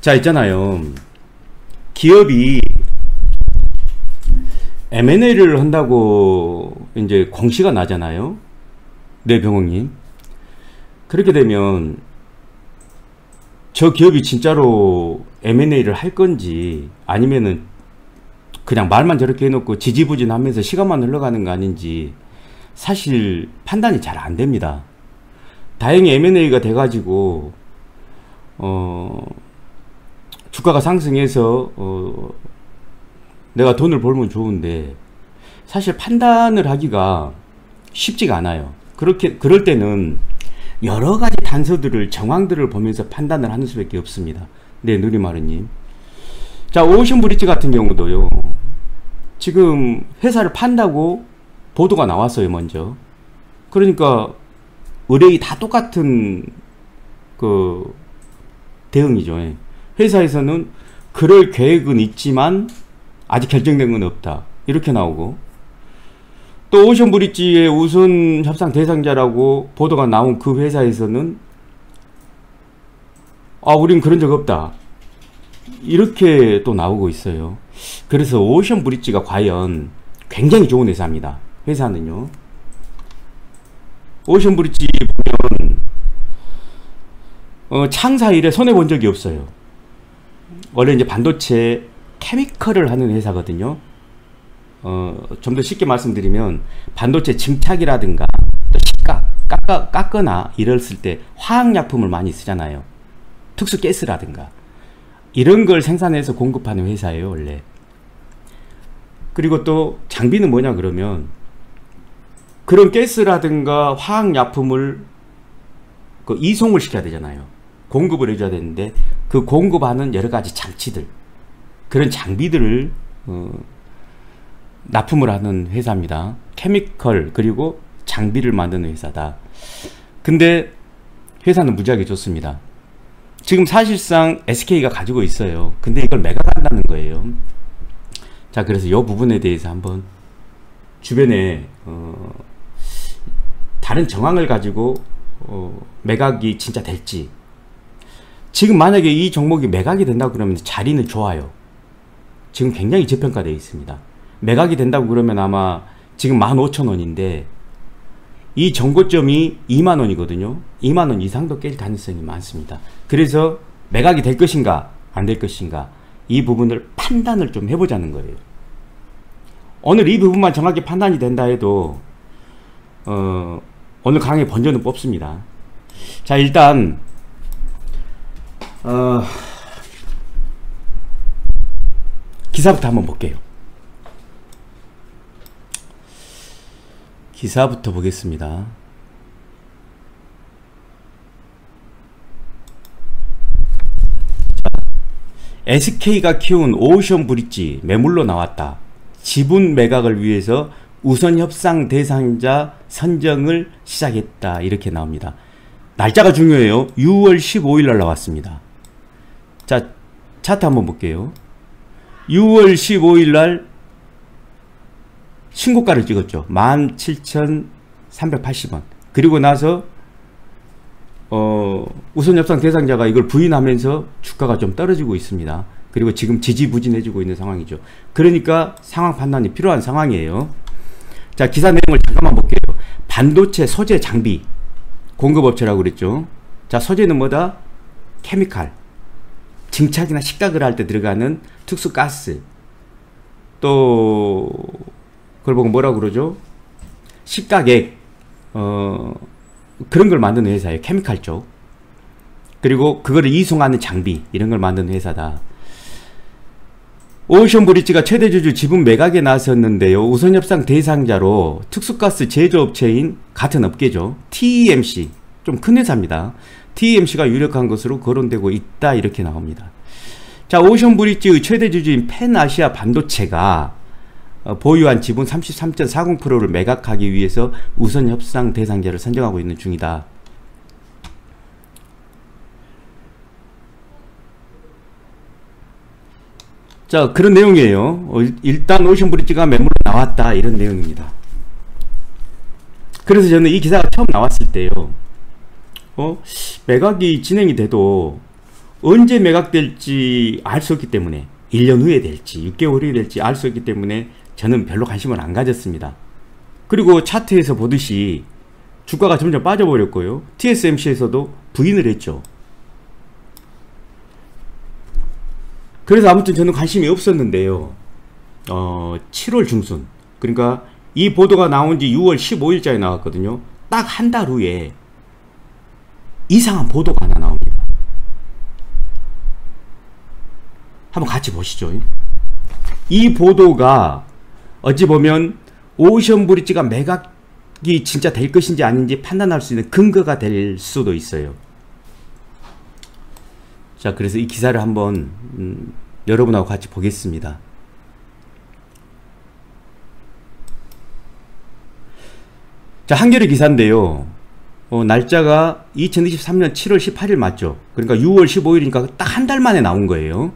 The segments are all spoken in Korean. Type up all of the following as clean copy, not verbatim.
자, 있잖아요. 기업이 M&A를 한다고 이제 공시가 나잖아요. 네, 병원님. 그렇게 되면 저 기업이 진짜로 M&A를 할 건지 아니면은 그냥 말만 저렇게 해놓고 지지부진하면서 시간만 흘러가는 거 아닌지 사실 판단이 잘 안 됩니다. 다행히 M&A가 돼가지고 주가가 상승해서 내가 돈을 벌면 좋은데 사실 판단을 하기가 쉽지가 않아요. 그럴 때는 여러 가지 단서들을, 정황들을 보면서 판단을 하는 수밖에 없습니다. 네, 누리마루님. 자, 오션브리지 같은 경우도요. 지금 회사를 판다고 보도가 나왔어요, 먼저. 그러니까 의뢰이 다 똑같은 그 대응이죠. 회사에서는 그럴 계획은 있지만 아직 결정된 건 없다, 이렇게 나오고, 또 오션브리지의 우선 협상 대상자라고 보도가 나온 그 회사에서는 우린 그런 적 없다, 이렇게 또 나오고 있어요. 그래서 오션브리지가 과연 굉장히 좋은 회사입니다. 회사는요. 오션브리지 보면 창사 이래 손해본 적이 없어요. 원래 이제 반도체 케미컬을 하는 회사거든요. 좀 더 쉽게 말씀드리면 반도체 증착이라든가 또 식각 깎거나 이랬을 때 화학약품을 많이 쓰잖아요. 특수 가스라든가 이런 걸 생산해서 공급하는 회사예요, 원래. 그리고 또 장비는 뭐냐 그러면 그런 가스라든가 화학약품을 이송을 시켜야 되잖아요. 공급을 해줘야 되는데 그 공급하는 여러 가지 장치들, 그런 장비들을 납품을 하는 회사입니다. 케미컬 그리고 장비를 만드는 회사다. 근데 회사는 무지하게 좋습니다. 지금 사실상 SK가 가지고 있어요. 근데 이걸 매각한다는 거예요. 자, 그래서 이 부분에 대해서 한번 주변에 다른 정황을 가지고 매각이 진짜 될지. 지금 만약에 이 종목이 매각이 된다고 그러면 자리는 좋아요. 지금 굉장히 저평가되어 있습니다. 매각이 된다고 그러면 아마 지금 15,000원인데 이 정고점이 20,000원이거든요. 20,000원 이상도 깰 가능성이 많습니다. 그래서 매각이 될 것인가 안 될 것인가, 이 부분을 판단을 좀 해보자는 거예요. 오늘 이 부분만 정확히 판단이 된다 해도 오늘 강의 번전은 뽑습니다. 자, 일단 기사부터 한번 볼게요. 기사부터 보겠습니다. 자, SK가 키운 오션브리지 매물로 나왔다. 지분 매각을 위해서 우선 협상 대상자 선정을 시작했다, 이렇게 나옵니다. 날짜가 중요해요. 6월 15일 날 나왔습니다. 자, 차트 한번 볼게요. 6월 15일 날 신고가를 찍었죠. 17,380원. 그리고 나서 우선 협상 대상자가 이걸 부인하면서 주가가 좀 떨어지고 있습니다. 그리고 지금 지지부진해지고 있는 상황이죠. 그러니까 상황 판단이 필요한 상황이에요. 자, 기사 내용을 잠깐만 볼게요. 반도체 소재 장비 공급업체라고 그랬죠. 자, 소재는 뭐다? 케미칼, 증착이나 식각을 할 때 들어가는 특수 가스, 또 그걸 보고 뭐라고 그러죠? 식각액, 그런 걸 만드는 회사예요. 케미칼 쪽. 그리고 그거를 이송하는 장비, 이런 걸 만드는 회사다. 오션브리지가 최대주주 지분 매각에 나섰는데요. 우선협상 대상자로 특수가스 제조업체인 같은 업계죠. TEMC, 좀 큰 회사입니다. TEMC가 유력한 것으로 거론되고 있다, 이렇게 나옵니다. 자, 오션브리지의 최대주주인 펜아시아 반도체가 보유한 지분 33.40%를 매각하기 위해서 우선협상 대상자를 선정하고 있는 중이다. 자, 그런 내용이에요. 일단 오션브리지가 매물로 나왔다, 이런 내용입니다. 그래서 저는 이 기사가 처음 나왔을 때요, 매각이 진행이 돼도 언제 매각될지 알 수 없기 때문에 1년 후에 될지 6개월 후에 될지 알 수 없기 때문에 저는 별로 관심을 안 가졌습니다. 그리고 차트에서 보듯이 주가가 점점 빠져버렸고요. TSMC에서도 부인을 했죠. 그래서 아무튼 저는 관심이 없었는데요. 7월 중순, 그러니까 이 보도가 나온 지 6월 15일자에 나왔거든요. 딱 한 달 후에 이상한 보도가 하나 나옵니다. 한번 같이 보시죠. 이 보도가 어찌 보면 오션브리지가 매각이 진짜 될 것인지 아닌지 판단할 수 있는 근거가 될 수도 있어요. 자, 그래서 이 기사를 한번 여러분하고 같이 보겠습니다. 자, 한겨레 기사인데요. 날짜가 2023년 7월 18일 맞죠? 그러니까 6월 15일이니까 딱 한 달 만에 나온 거예요.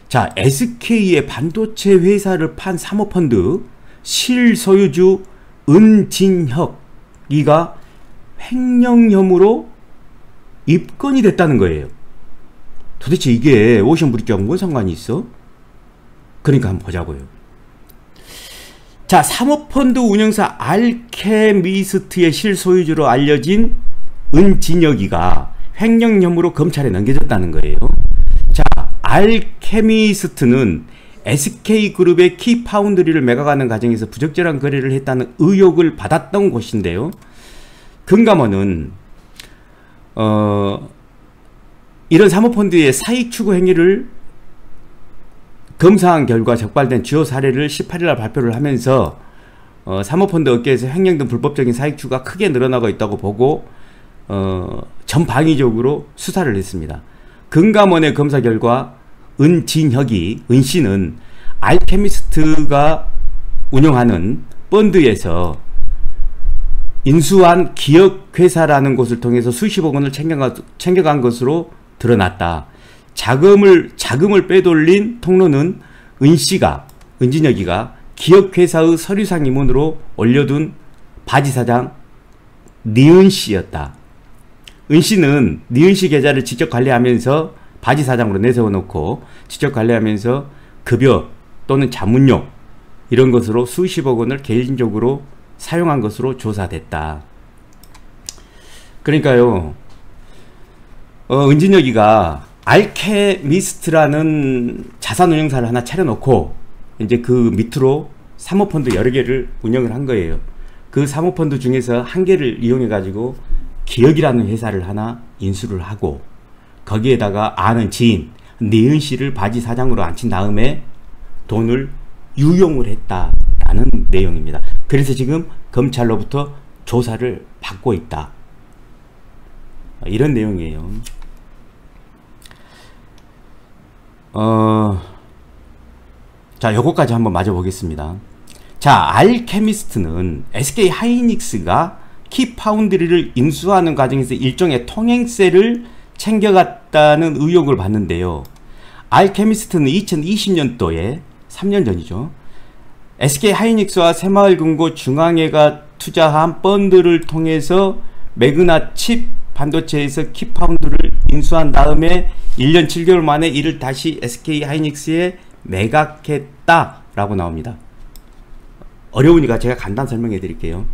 자, SK의 반도체 회사를 판 사모펀드 실소유주 은진혁이가 횡령 혐의로 입건이 됐다는 거예요. 도대체 이게 오션브리지하고 뭔 상관이 있어? 그러니까 한번 보자고요. 자, 사모펀드 운영사 알케미스트의 실소유주로 알려진 은진혁이가 횡령 혐의로 검찰에 넘겨졌다는 거예요. 자, 알케미스트는 SK그룹의 키파운드리를 매각하는 과정에서 부적절한 거래를 했다는 의혹을 받았던 곳인데요. 금감원은 이런 사모펀드의 사익 추구 행위를 검사한 결과 적발된 주요 사례를 18일날 발표를 하면서 사모펀드 업계에서 횡령 등 불법적인 사익 추구가 크게 늘어나고 있다고 보고 전방위적으로 수사를 했습니다. 금감원의 검사 결과 은진혁이, 은씨는 알케미스트가 운영하는 펀드에서 인수한 기업회사라는 곳을 통해서 수십억 원을 챙겨간 것으로 드러났다. 자금을 빼돌린 통로는 은진혁이가 기업회사의 서류상 임원으로 올려둔 바지사장 니은씨였다. 은씨는 니은씨 계좌를 직접 관리하면서 바지사장으로 내세워놓고 직접 관리하면서 급여 또는 자문용 이런 것으로 수십억 원을 개인적으로 사용한 것으로 조사됐다. 그러니까요, 은진혁이가 알케미스트라는 자산운용사를 하나 차려놓고 이제 그 밑으로 사모펀드 여러 개를 운영을 한 거예요. 그 사모펀드 중에서 한 개를 이용해 가지고 기억이라는 회사를 하나 인수를 하고 거기에다가 아는 지인 니은 씨를 바지 사장으로 앉힌 다음에 돈을 유용을 했다라는 내용입니다. 그래서 지금 검찰로부터 조사를 받고 있다. 이런 내용이에요. 자, 요거까지 한번 맞아 보겠습니다. 자, 알케미스트는 SK 하이닉스가 키파운드리를 인수하는 과정에서 일종의 통행세를 챙겨갔다는 의혹을 받는데요. 알케미스트는 2020년도에 3년 전이죠. SK 하이닉스와 새마을금고 중앙회가 투자한 펀드를 통해서 매그나 칩 반도체에서 키파운드를 인수한 다음에 1년 7개월 만에 이를 다시 SK 하이닉스에 매각했다라고 나옵니다. 어려우니까 제가 간단 설명해 드릴게요.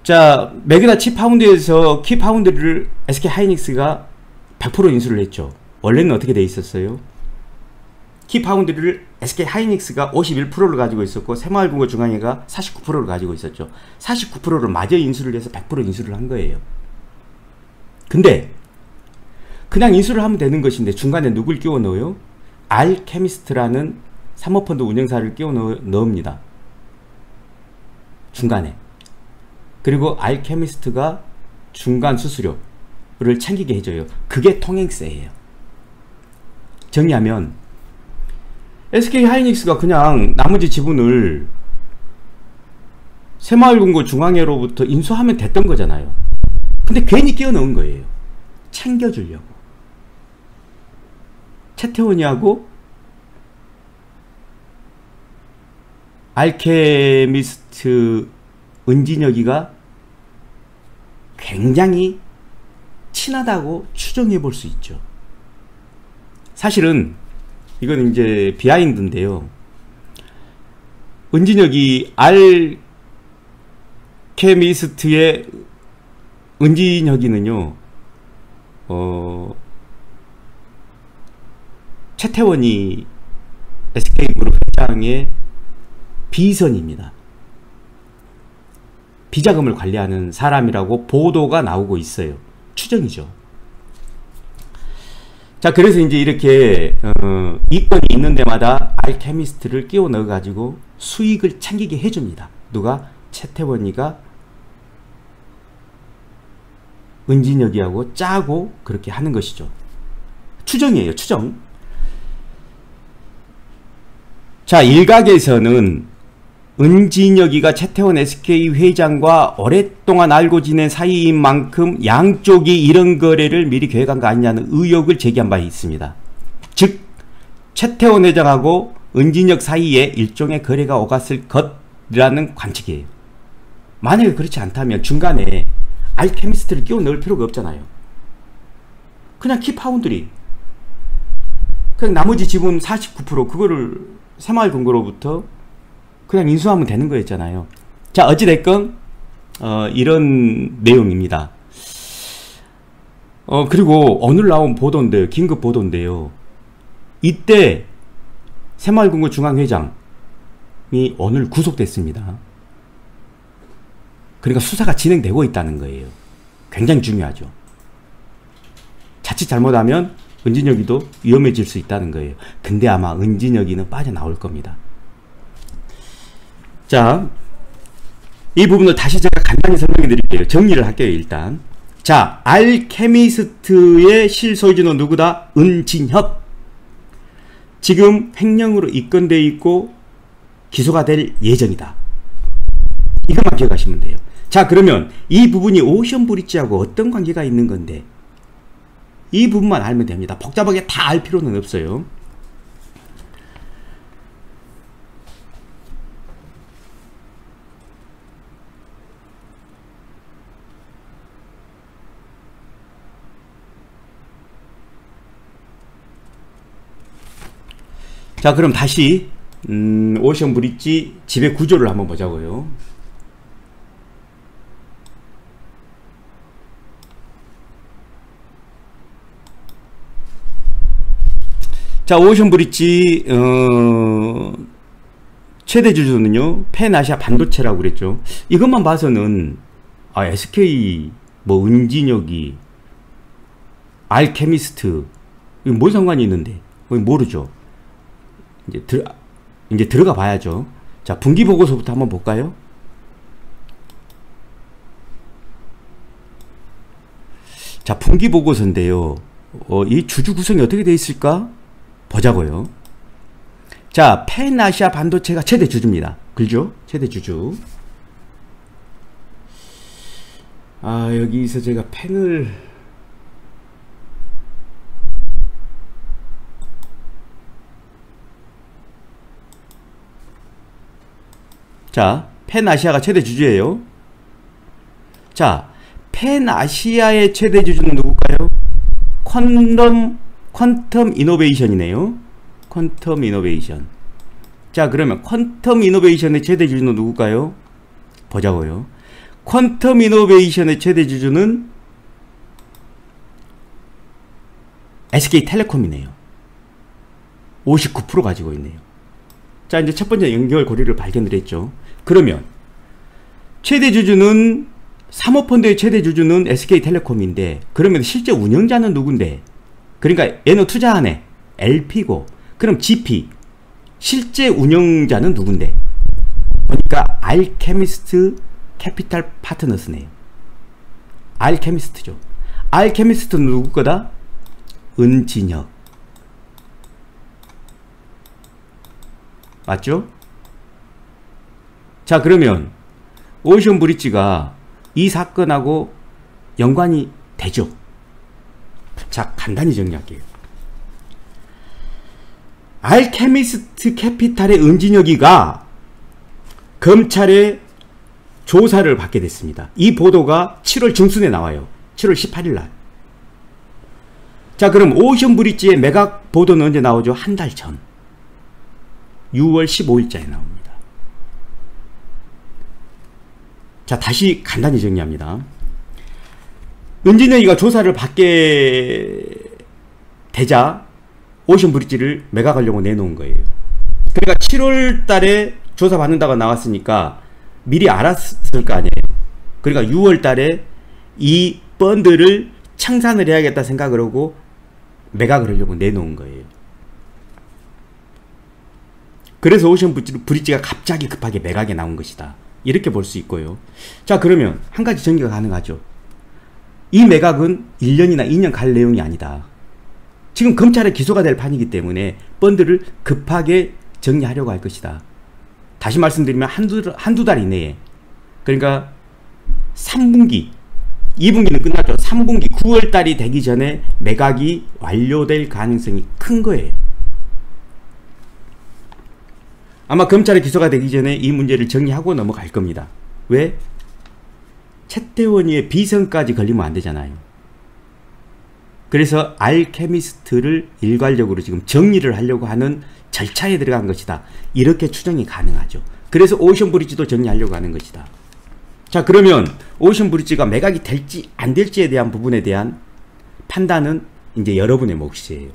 자, 매그나 칩 파운드에서 키파운드를 SK 하이닉스가 100% 인수를 했죠. 원래는 어떻게 돼 있었어요? 키파운드를 SK 하이닉스가 51%를 가지고 있었고 새마을금고 중앙회가 49%를 가지고 있었죠. 49%를 마저 인수를 해서 100% 인수를 한 거예요. 근데 그냥 인수를 하면 되는 것인데 중간에 누굴 끼워 넣어요? 알케미스트라는 사모펀드 운영사를 끼워 넣습니다. 중간에. 그리고 알케미스트가 중간 수수료를 챙기게 해줘요. 그게 통행세예요. 정리하면 SK 하이닉스가 그냥 나머지 지분을 새마을금고 중앙회로부터 인수하면 됐던 거잖아요. 근데 괜히 끼워 넣은 거예요. 챙겨주려고. 최태원이하고 알케미스트 은진혁이가 굉장히 친하다고 추정해 볼 수 있죠. 사실은 이건 이제 비하인드인데요. 은진혁이 알케미스트의 은진혁이는요, 최태원이 SK그룹 회장의 비선입니다. 비자금을 관리하는 사람이라고 보도가 나오고 있어요. 추정이죠. 자, 그래서 이제 이렇게 이권이 있는 데마다 알케미스트를 끼워 넣어 가지고 수익을 챙기게 해줍니다. 누가? 최태원이가 은진혁이하고 짜고 그렇게 하는 것이죠. 추정이에요. 추정. 자, 일각에서는 은진혁이가 최태원 SK 회장과 오랫동안 알고 지낸 사이인 만큼 양쪽이 이런 거래를 미리 계획한 거 아니냐는 의혹을 제기한 바 있습니다. 즉 최태원 회장하고 은진혁 사이에 일종의 거래가 오갔을 것이라는 관측이에요. 만약에 그렇지 않다면 중간에 알케미스트를 끼워 넣을 필요가 없잖아요. 그냥 키파운드리, 그냥 나머지 지분 49% 그거를 새마을금고로부터 그냥 인수하면 되는 거였잖아요. 자, 어찌됐건 이런 내용입니다. 그리고 오늘 나온 보도인데요. 긴급 보도인데요. 이때 새마을금고 중앙회장이 오늘 구속됐습니다. 그러니까 수사가 진행되고 있다는 거예요. 굉장히 중요하죠. 자칫 잘못하면 은진혁이도 위험해질 수 있다는 거예요. 근데 아마 은진혁이는 빠져나올 겁니다. 자, 이 부분을 다시 제가 간단히 설명해 드릴게요. 정리를 할게요, 일단. 자, 알케미스트의 실소유주는 누구다? 은진혁. 지금 횡령으로 입건되어 있고 기소가 될 예정이다. 이것만 기억하시면 돼요. 자, 그러면 이 부분이 오션브리지하고 어떤 관계가 있는 건데, 이 부분만 알면 됩니다. 복잡하게 다 알 필요는 없어요. 자, 그럼 다시 오션브리지 지배 구조를 한번 보자고요. 자, 오션브리지 최대 주주는요, 펜아시아 반도체라고 그랬죠. 이것만 봐서는 SK 뭐 은진혁이 알케미스트 이거 뭘 상관이 있는데 모르죠. 이제 들어가 봐야죠. 자, 분기 보고서부터 한번 볼까요? 자, 분기 보고서인데요. 이 주주 구성이 어떻게 되어 있을까? 보자고요. 자, 펜아시아 반도체가 최대 주주입니다. 그죠? 최대 주주. 여기서 제가 펜을 자, 펜아시아가 최대 주주예요. 자, 펜아시아의 최대 주주는 누굴까요? 퀀텀 이노베이션이네요. 퀀텀 이노베이션. 자, 그러면 퀀텀 이노베이션의 최대 주주는 누굴까요? 보자고요. 퀀텀 이노베이션의 최대 주주는 SK텔레콤이네요. 59% 가지고 있네요. 자, 이제 첫 번째 연결고리를 발견을 했죠. 그러면 최대 주주는 사모펀드의 최대 주주는 SK텔레콤인데, 그러면 실제 운영자는 누군데? 그러니까 얘는 투자하네. LP고. 그럼 GP. 실제 운영자는 누군데? 그러니까 알케미스트 캐피탈 파트너스네요. 알케미스트죠. 알케미스트는 누구 거다? 은진혁. 맞죠? 자, 그러면 오션브리지가 이 사건하고 연관이 되죠. 자, 간단히 정리할게요. 알케미스트 캐피탈의 은진혁이가 검찰의 조사를 받게 됐습니다. 이 보도가 7월 중순에 나와요. 7월 18일 날. 자, 그럼 오션 브릿지의 매각 보도는 언제 나오죠? 한 달 전. 6월 15일자에 나옵니다. 자, 다시 간단히 정리합니다. 은진영이가 조사를 받게 되자 오션 브릿지를 매각하려고 내놓은 거예요. 그러니까 7월 달에 조사 받는다고 나왔으니까 미리 알았을 거 아니에요. 그러니까 6월 달에 이 펀드를 청산을 해야겠다 생각을 하고 매각을 하려고 내놓은 거예요. 그래서 오션 브릿지가 갑자기 급하게 매각에 나온 것이다. 이렇게 볼 수 있고요. 자, 그러면 한 가지 전개가 가능하죠. 이 매각은 1년이나 2년 갈 내용이 아니다. 지금 검찰에 기소가 될 판이기 때문에 펀드를 급하게 정리하려고 할 것이다. 다시 말씀드리면 한두 달 이내에, 그러니까 3분기, 2분기는 끝났죠. 3분기 9월 달이 되기 전에 매각이 완료될 가능성이 큰 거예요. 아마 검찰에 기소가 되기 전에 이 문제를 정리하고 넘어갈 겁니다. 왜? 채태원이의 비선까지 걸리면 안 되잖아요. 그래서 알케미스트를 일괄적으로 지금 정리를 하려고 하는 절차에 들어간 것이다. 이렇게 추정이 가능하죠. 그래서 오션 브릿지도 정리하려고 하는 것이다. 자, 그러면 오션 브릿지가 매각이 될지 안 될지에 대한 부분에 대한 판단은 이제 여러분의 몫이에요.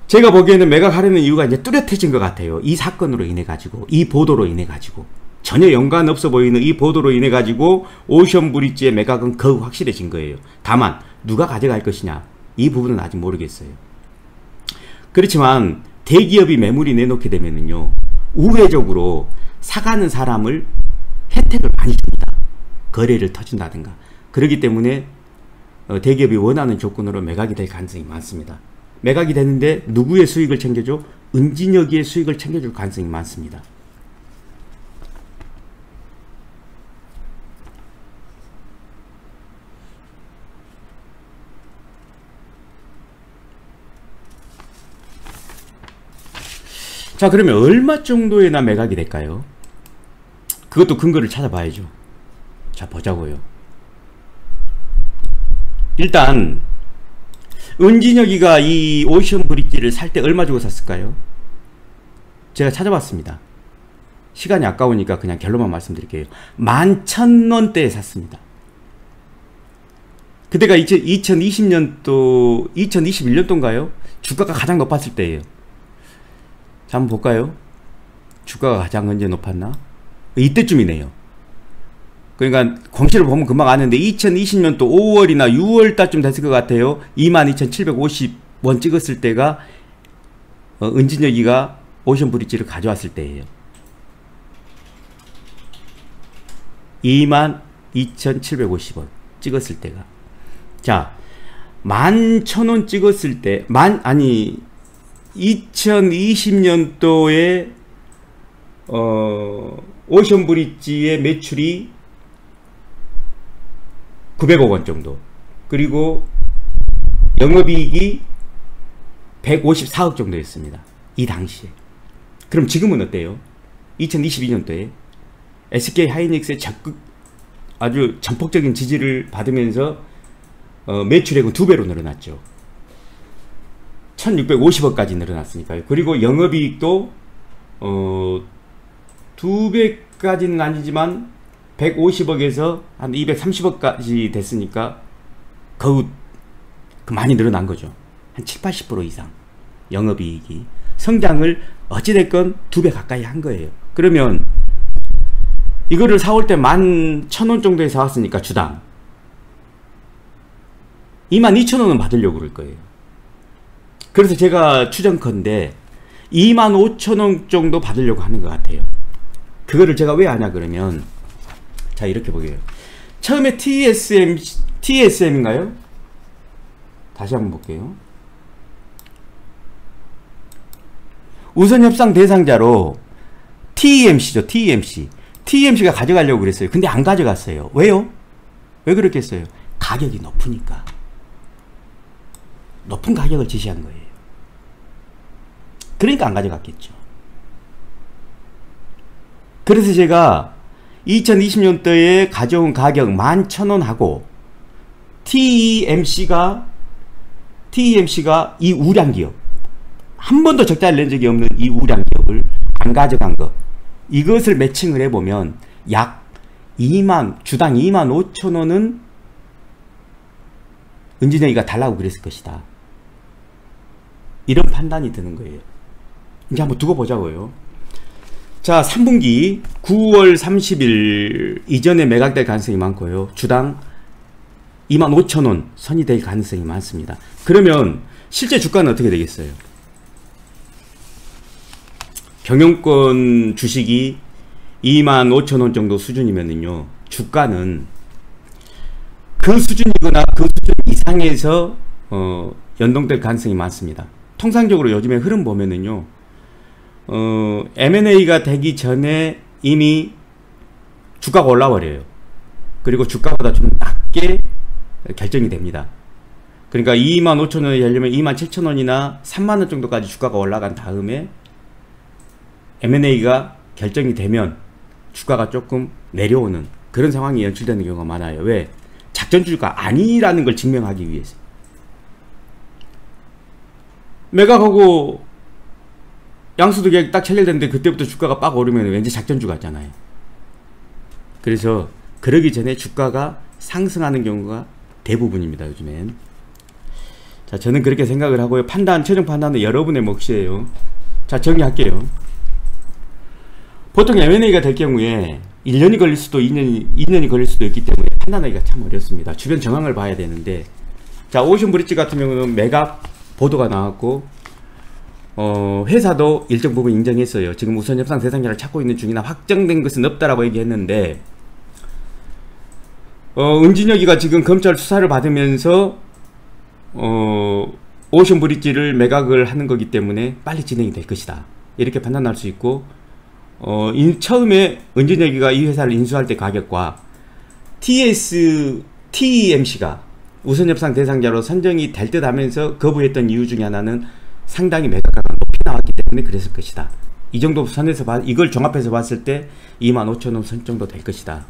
제가 보기에는 매각하려는 이유가 이제 뚜렷해진 것 같아요. 이 사건으로 인해 가지고, 이 보도로 인해 가지고, 전혀 연관 없어 보이는 이 보도로 인해 가지고 오션 브릿지의 매각은 거의 확실해진 거예요. 다만 누가 가져갈 것이냐, 이 부분은 아직 모르겠어요. 그렇지만 대기업이 매물이 내놓게 되면은요, 우회적으로 사가는 사람을 혜택을 많이 줍니다. 거래를 터준다든가. 그렇기 때문에 대기업이 원하는 조건으로 매각이 될 가능성이 많습니다. 매각이 되는데 누구의 수익을 챙겨줘? 은진여기의 수익을 챙겨줄 가능성이 많습니다. 자, 그러면 얼마 정도에나 매각이 될까요? 그것도 근거를 찾아봐야죠. 자, 보자고요. 일단 은진여기가 이 오션 브릿지를 살 때 얼마 주고 샀을까요? 제가 찾아봤습니다. 시간이 아까우니까 그냥 결론만 말씀드릴게요. 11,000원대에 샀습니다. 그때가 2020년도, 2021년도인가요? 주가가 가장 높았을 때예요. 자, 한번 볼까요? 주가가 가장 언제 높았나? 이때쯤이네요. 그러니까 공시를 보면 금방 아는데 2020년도 5월이나 6월달쯤 됐을 것 같아요. 22,750원 찍었을 때가 은진여기가 오션 브릿지를 가져왔을 때예요. 22,750원 찍었을 때가. 자, 11,000원 찍었을 때, 2020년도에 오션 브릿지의 매출이 900억 원 정도, 그리고 영업이익이 154억 정도였습니다. 이 당시에. 그럼 지금은 어때요? 2022년도에 SK 하이닉스의 적극 아주 전폭적인 지지를 받으면서 매출액은 2배로 늘어났죠. 1650억까지 늘어났으니까요. 그리고 영업이익도 2배까지는 아니지만 150억에서 한 230억까지 됐으니까 거의 많이 늘어난 거죠. 한 70-80% 이상 영업이익이 성장을 어찌됐건 2배 가까이 한 거예요. 그러면 이거를 사올 때 11,000원 정도에 사왔으니까 주당 22,000원은 받으려고 그럴 거예요. 그래서 제가 추정컨대 25,000원 정도 받으려고 하는 것 같아요. 그거를 제가 왜 아냐 그러면, 자, 이렇게 보게요. 처음에 TSM인가요? 다시 한번 볼게요. 우선 협상 대상자로 TMC죠. TMC가 가져가려고 그랬어요. 근데 안 가져갔어요. 왜요? 왜 그렇겠어요? 가격이 높으니까. 높은 가격을 제시한 거예요. 그러니까 안 가져갔겠죠. 그래서 제가 2020년도에 가져온 가격 11,000원하고 TEMC가 이 우량 기업, 한 번도 적자를 낸 적이 없는 이 우량 기업을 안 가져간 것, 이것을 매칭을 해보면 약 주당 25,000원은 은진영이가 달라고 그랬을 것이다. 이런 판단이 드는 거예요. 이제 한번 두고 보자고요. 자, 3분기 9월 30일 이전에 매각될 가능성이 많고요. 주당 25,000원 선이 될 가능성이 많습니다. 그러면 실제 주가는 어떻게 되겠어요? 경영권 주식이 25,000원 정도 수준이면요, 주가는 그 수준이거나 그 수준 이상에서 연동될 가능성이 많습니다. 통상적으로 요즘에 흐름 보면은요, M&A가 되기 전에 이미 주가가 올라버려요. 그리고 주가보다 좀 낮게 결정이 됩니다. 그러니까 25,000원이 되려면 27,000원이나 30,000원 정도까지 주가가 올라간 다음에 M&A가 결정이 되면 주가가 조금 내려오는 그런 상황이 연출되는 경우가 많아요. 왜? 작전주가 아니라는 걸 증명하기 위해서. 매각하고 양수도 계획 딱 체결됐는데 그때부터 주가가 빡 오르면 왠지 작전주 같잖아요. 그래서 그러기 전에 주가가 상승하는 경우가 대부분입니다, 요즘엔. 자, 저는 그렇게 생각을 하고요. 최종 판단은 여러분의 몫이에요. 자, 정리할게요. 보통 M&A가 될 경우에 1년이 걸릴 수도 2년이 걸릴 수도 있기 때문에 판단하기가 참 어렵습니다. 주변 정황을 봐야 되는데, 자, 오션브리지 같은 경우는 매각 보도가 나왔고, 회사도 일정 부분 인정했어요. 지금 우선 협상 대상자를 찾고 있는 중이나 확정된 것은 없다라고 얘기했는데, 은진혁이가 지금 검찰 수사를 받으면서 오션브리지를 매각을 하는 거기 때문에 빨리 진행이 될 것이다, 이렇게 판단할 수 있고, 처음에 은진혁이가 이 회사를 인수할 때 가격과 TEMC가 우선협상 대상자로 선정이 될 듯 하면서 거부했던 이유 중에 하나는 상당히 매각가가 높이 나왔기 때문에 그랬을 것이다. 이 정도 선에서 이걸 종합해서 봤을 때 25,000원 선 정도 될 것이다.